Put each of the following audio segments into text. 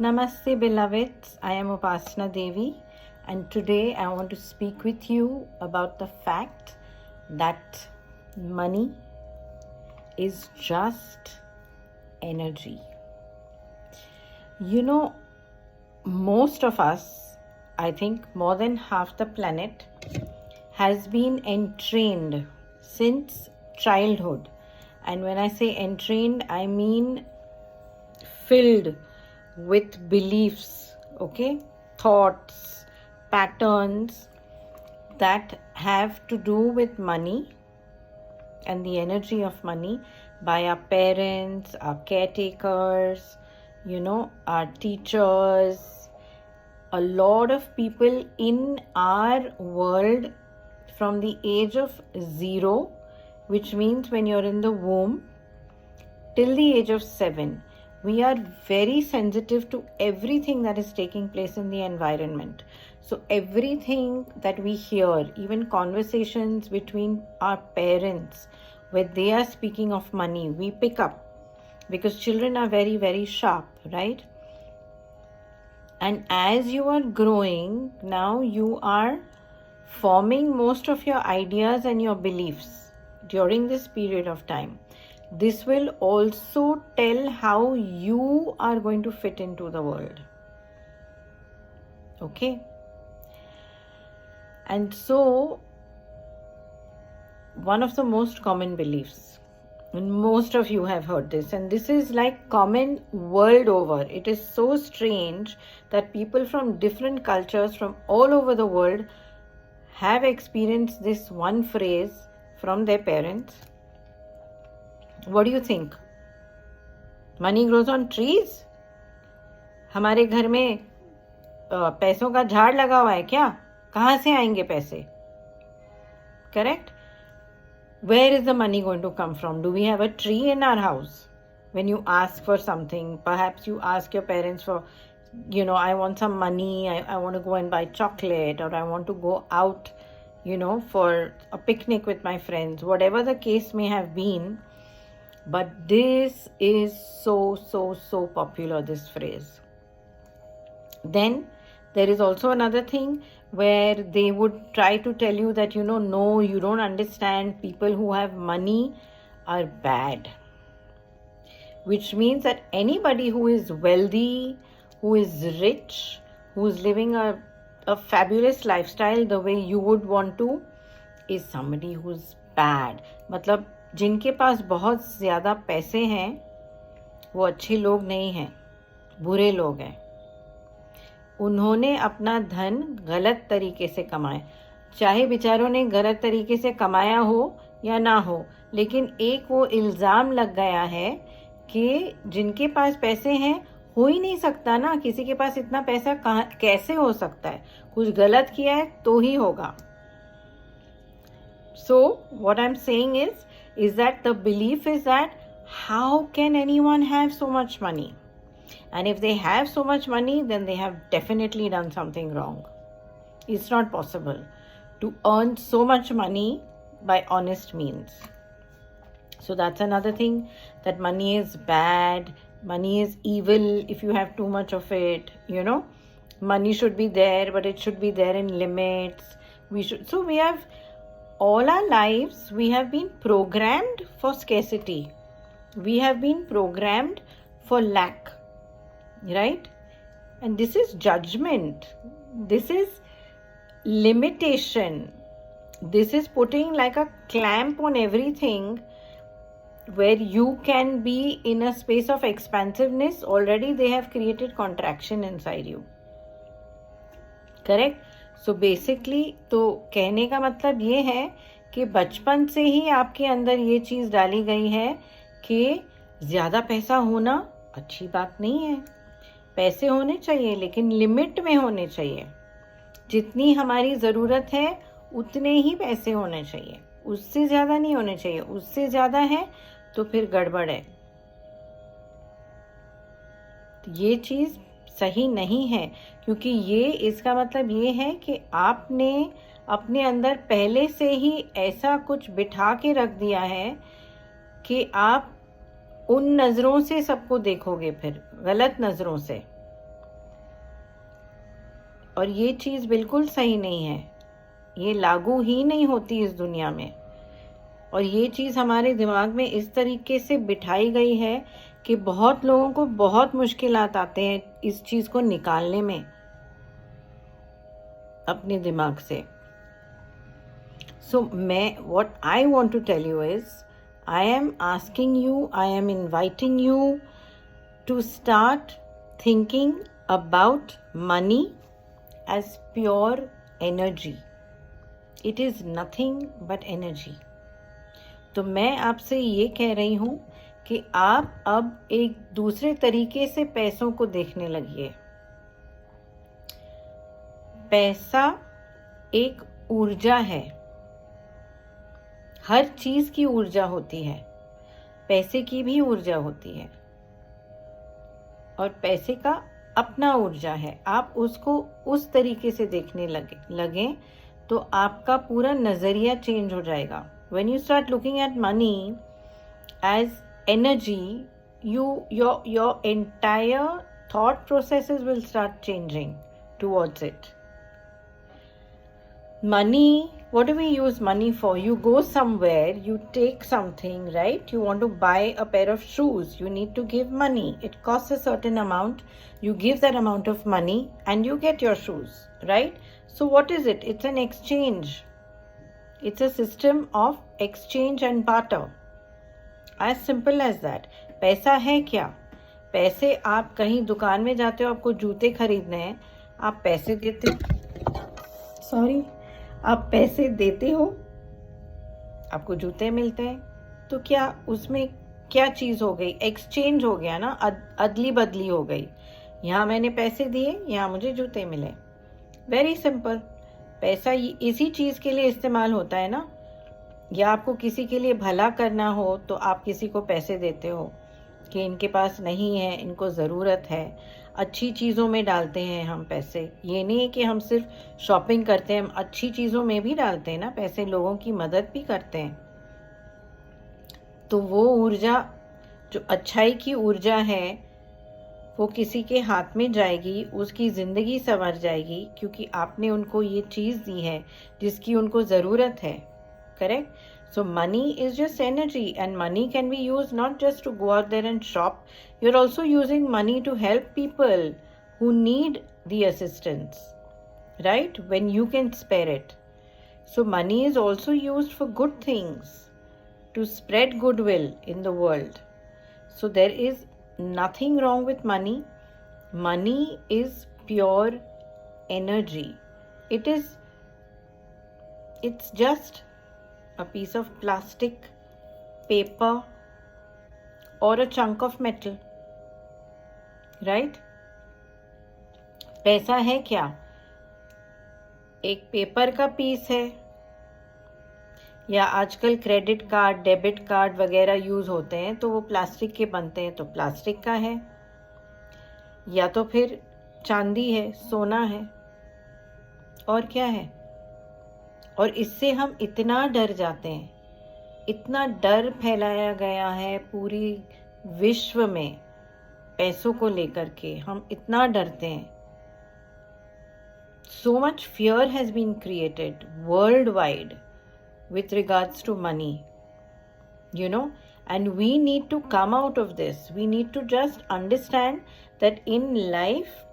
Namaste, beloveds. I am Upasana Devi, and today I want to speak with you about the fact that money is just energy. You know, most of us, I think more than half the planet, has been entrained since childhood. And when I say entrained, I mean filled with beliefs, okay, thoughts, patterns that have to do with money and the energy of money by our parents, our caretakers, our teachers, a lot of people in our world from the age of 0, which means when you're in the womb, till the age of 7. We are very sensitive to everything that is taking place in the environment. So everything that we hear, even conversations between our parents, where they are speaking of money, we pick up because children are very, very sharp, right? And as you are growing, now you are forming most of your ideas and your beliefs during this period of time. This will also tell how you are going to fit into the world. Okay? And so, one of the most common beliefs, and most of you have heard this, and this is like common world over. It is so strange that people from different cultures from all over the world have experienced this one phrase from their parents. What do you think? Money grows on trees? हमारे घर में पैसों का झाड़ लगा हुआ है क्या? कहाँ से आएंगे पैसे? Correct? Where is the money going to come from? Do we have a tree in our house? When you ask for something, perhaps you ask your parents for, I want some money, I want to go and buy chocolate, or I want to go out, for a picnic with my friends, whatever the case may have been. But this is so popular, this phrase. Then there is also another thing where they would try to tell you that, no, you don't understand. People who have money are bad. Which means that anybody who is wealthy, who is rich, who is living a fabulous lifestyle the way you would want to, is somebody who's bad. मतलब जिनके पास बहुत ज़्यादा पैसे हैं वो अच्छे लोग नहीं हैं, बुरे लोग हैं. उन्होंने अपना धन गलत तरीके से कमाया, चाहे बेचारों ने गलत तरीके से कमाया हो या ना हो, लेकिन एक वो इल्ज़ाम लग गया है कि जिनके पास पैसे हैं हो ही नहीं सकता ना, किसी के पास इतना पैसा कैसे हो सकता है, कुछ गलत किया है तो ही होगा. So what I'm saying is that the belief is that how can anyone have so much money? And if they have so much money, then they have definitely done something wrong. It's not possible to earn so much money by honest means. So that's another thing, that money is bad, money is evil if you have too much of it, Money should be there, but it should be there in limits. So we have, all our lives, we have been programmed for scarcity. We have been programmed for lack. Right? And this is judgment. This is limitation. This is putting like a clamp on everything where you can be in a space of expansiveness. Already they have created contraction inside you. Correct? So basically, तो कहने का मतलब ये है कि बचपन से ही आपके अंदर ये चीज़ डाली गई है कि ज़्यादा पैसा होना अच्छी बात नहीं है. पैसे होने चाहिए लेकिन लिमिट में होने चाहिए. जितनी हमारी ज़रूरत है उतने ही पैसे होने चाहिए, उससे ज़्यादा नहीं होने चाहिए. उससे ज़्यादा है तो फिर गड़बड़ है. ये चीज़ सही नहीं है, क्योंकि इसका मतलब ये है कि आपने अपने अंदर पहले से ही ऐसा कुछ बिठा के रख दिया है कि आप उन नज़रों से सबको देखोगे, फिर गलत नज़रों से. और ये चीज़ बिल्कुल सही नहीं है, ये लागू ही नहीं होती इस दुनिया में। और ये चीज़ हमारे दिमाग में इस तरीके से बिठाई गई है कि बहुत लोगों को बहुत मुश्किलात आते हैं इस चीज़ को निकालने में अपने दिमाग से। सो what I want to tell you is, I am asking you, I am inviting you to start thinking about money as pure energy. It is nothing but energy. तो मैं आपसे ये कह रही हूँ कि आप अब एक दूसरे तरीके से पैसों को देखने लगिए। पैसा एक ऊर्जा है, हर चीज की ऊर्जा होती है, पैसे की भी ऊर्जा होती है, और पैसे का अपना ऊर्जा है। आप उसको उस तरीके से देखने लगे तो आपका पूरा नजरिया चेंज हो जाएगा। When you start looking at money as energy, your entire thought processes will start changing towards it. Money, what do we use money for? You go somewhere, you take something, right? You want to buy a pair of shoes, you need to give money. It costs a certain amount, you give that amount of money and you get your shoes, right? So what is it? It's an exchange. It's a system of exchange and barter. As simple as that. पैसा है क्या? पैसे, आप कहीं दुकान में जाते हो, आपको जूते खरीदने हैं, आप पैसे देते आप पैसे देते हो, आपको जूते मिलते हैं। तो क्या उसमें क्या चीज़ हो गई? एक्सचेंज हो गया ना, अदली बदली हो गई। यहाँ मैंने पैसे दिए, यहाँ मुझे जूते मिले। Very simple. पैसा इसी चीज़ के लिए इस्तेमाल होता है ना। या आपको किसी के लिए भला करना हो तो आप किसी को पैसे देते हो कि इनके पास नहीं है, इनको ज़रूरत है। अच्छी चीज़ों में डालते हैं हम पैसे। ये नहीं है कि हम सिर्फ शॉपिंग करते हैं, हम अच्छी चीज़ों में भी डालते हैं ना पैसे, लोगों की मदद भी करते हैं। तो वो ऊर्जा, जो अच्छाई की ऊर्जा है, वो किसी के हाथ में जाएगी, उसकी ज़िंदगी संवर जाएगी, क्योंकि आपने उनको ये चीज़ दी है जिसकी उनको ज़रूरत है। Correct? So money is just energy, and money can be used not just to go out there and shop. You're also using money to help people who need the assistance, right? When you can spare it. So money is also used for good things, to spread goodwill in the world. So there is nothing wrong with money. Money is pure energy. It's just a piece of plastic, paper, or a chunk of metal, right? पैसा है क्या? एक paper का piece है, या आजकल credit card, debit card वगैरह use होते हैं तो वो प्लास्टिक के बनते हैं, तो प्लास्टिक का है। या तो फिर चांदी है, सोना है, और क्या है? और इससे हम इतना डर जाते हैं, इतना डर फैलाया गया है पूरी विश्व में पैसों को लेकर के, हम इतना डरते हैं। So much fear has been created worldwide with regards to money, you know, and we need to come out of this. We need to just understand that in life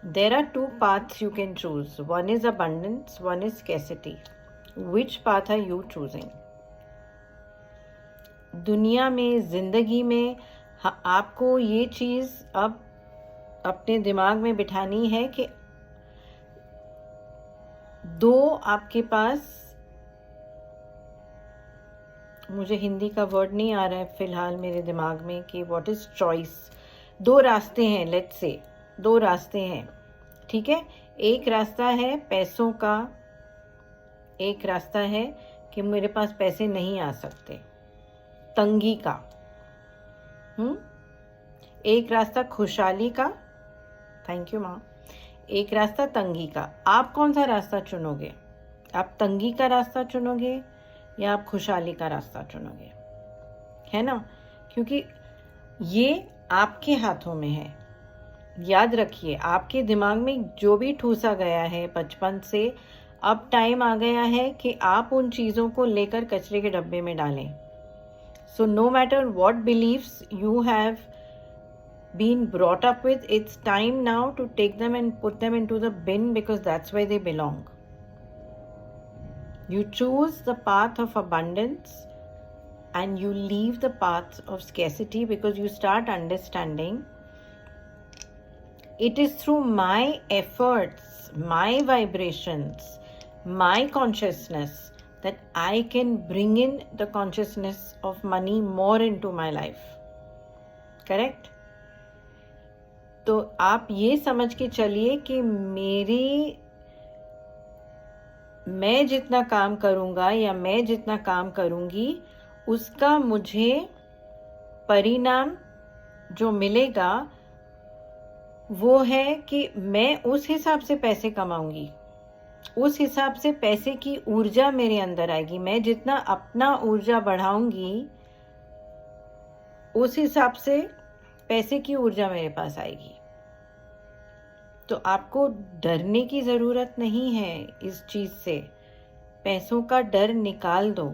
there are two paths you can choose. One is abundance, one is scarcity. Which path are you choosing? दुनिया में, जिंदगी में आपको ये चीज़ अब अपने दिमाग में बिठानी है कि दो आपके पास, मुझे हिंदी का वर्ड नहीं आ रहा है फिलहाल मेरे दिमाग में कि व्हाट इज चॉइस। दो रास्ते हैं, लेट्स से दो रास्ते हैं, ठीक है। एक रास्ता है पैसों का, एक रास्ता है कि मेरे पास पैसे नहीं आ सकते, तंगी का। एक रास्ता खुशहाली का, थैंक यू माँ। एक रास्ता तंगी का। आप कौन सा रास्ता चुनोगे? आप तंगी का रास्ता चुनोगे या आप खुशहाली का रास्ता चुनोगे? है ना, क्योंकि ये आपके हाथों में है। याद रखिए, आपके दिमाग में जो भी ठूसा गया है बचपन से, अब टाइम आ गया है कि आप उन चीज़ों को लेकर कचरे के डब्बे में डालें. So no matter what believes you have been brought up with, it's time now to take them and put them into the bin, because that's where they belong. You choose the path of abundance and you leave the path of scarcity, because you start understanding it is through my efforts, my vibrations, my consciousness that I can bring in the consciousness of money more into my life. Correct? तो आप ये समझ के चलिए कि मैं जितना काम करूँगा या मैं जितना काम करूँगी, उसका मुझे परिणाम जो मिलेगा वो है कि मैं उस हिसाब से पैसे कमाऊँगी, उस हिसाब से पैसे की ऊर्जा मेरे अंदर आएगी. मैं जितना अपना ऊर्जा बढ़ाऊँगी, उस हिसाब से पैसे की ऊर्जा मेरे पास आएगी. तो आपको डरने की ज़रूरत नहीं है इस चीज़ से. पैसों का डर निकाल दो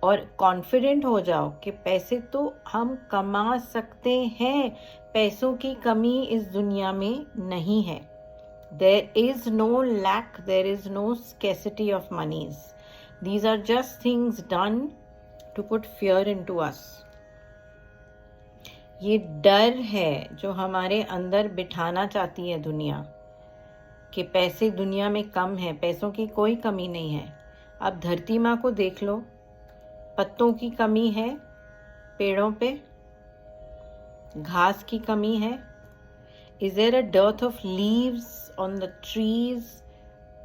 और कॉन्फिडेंट हो जाओ कि पैसे तो हम कमा सकते हैं. पैसों की कमी इस दुनिया में नहीं है. There is no lack, there is no scarcity of monies. These are just things done to put fear into us. ये डर है जो हमारे अंदर बिठाना चाहती है दुनिया, कि पैसे दुनिया में कम है. पैसों की कोई कमी नहीं है. अब धरती माँ को देख लो, पत्तों की कमी है पेड़ों पे, घास की कमी है. Is there a dearth of leaves on the trees?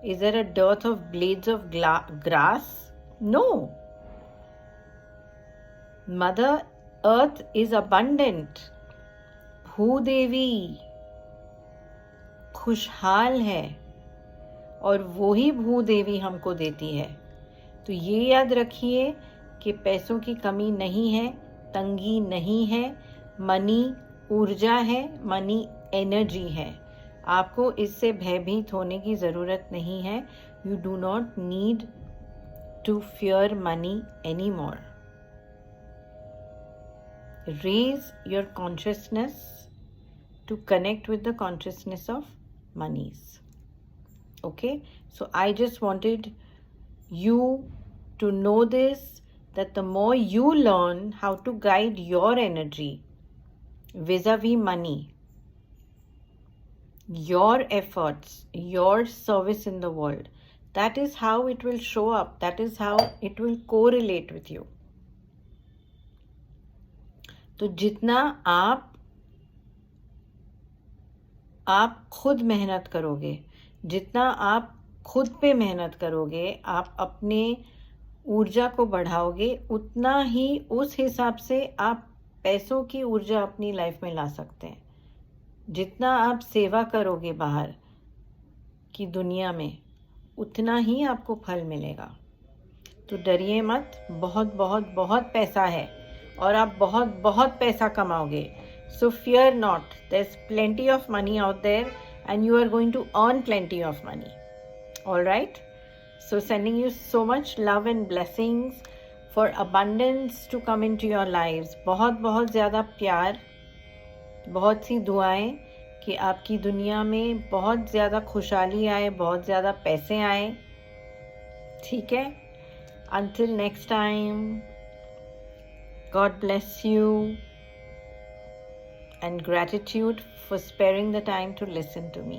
Is there a dearth of blades of grass? No. Mother Earth is abundant. Bhudevi खुशहाल है और वो ही भूदेवी हमको देती है. तो ये याद रखिए कि पैसों की कमी नहीं है, तंगी नहीं है. मनी ऊर्जा है, मनी एनर्जी है. आपको इससे भयभीत होने की ज़रूरत नहीं है. You do not need to fear money any more. Raise your consciousness to connect with the consciousness of monies. Okay, so I just wanted you to know this, that the more you learn how to guide your energy vis-a-vis money, your efforts, your service in the world, that is how it will show up, that is how it will correlate with you. तो जितना आप खुद मेहनत करोगे, जितना आप खुद पे मेहनत करोगे, आप अपने ऊर्जा को बढ़ाओगे, उतना ही उस हिसाब से आप पैसों की ऊर्जा अपनी लाइफ में ला सकते हैं. जितना आप सेवा करोगे बाहर की दुनिया में, उतना ही आपको फल मिलेगा. तो डरिए मत. बहुत बहुत बहुत पैसा है और आप बहुत बहुत पैसा कमाओगे. So fear not. There's plenty of money out there and you are going to earn plenty of money. All right? So sending you so much love and blessings for abundance to come into your lives. बहुत बहुत ज़्यादा प्यार, बहुत सी दुआएं कि आपकी दुनिया में बहुत ज़्यादा खुशहाली आए, बहुत ज़्यादा पैसे आए. ठीक है? Until next time. God bless you, and gratitude for sparing the time to listen to me.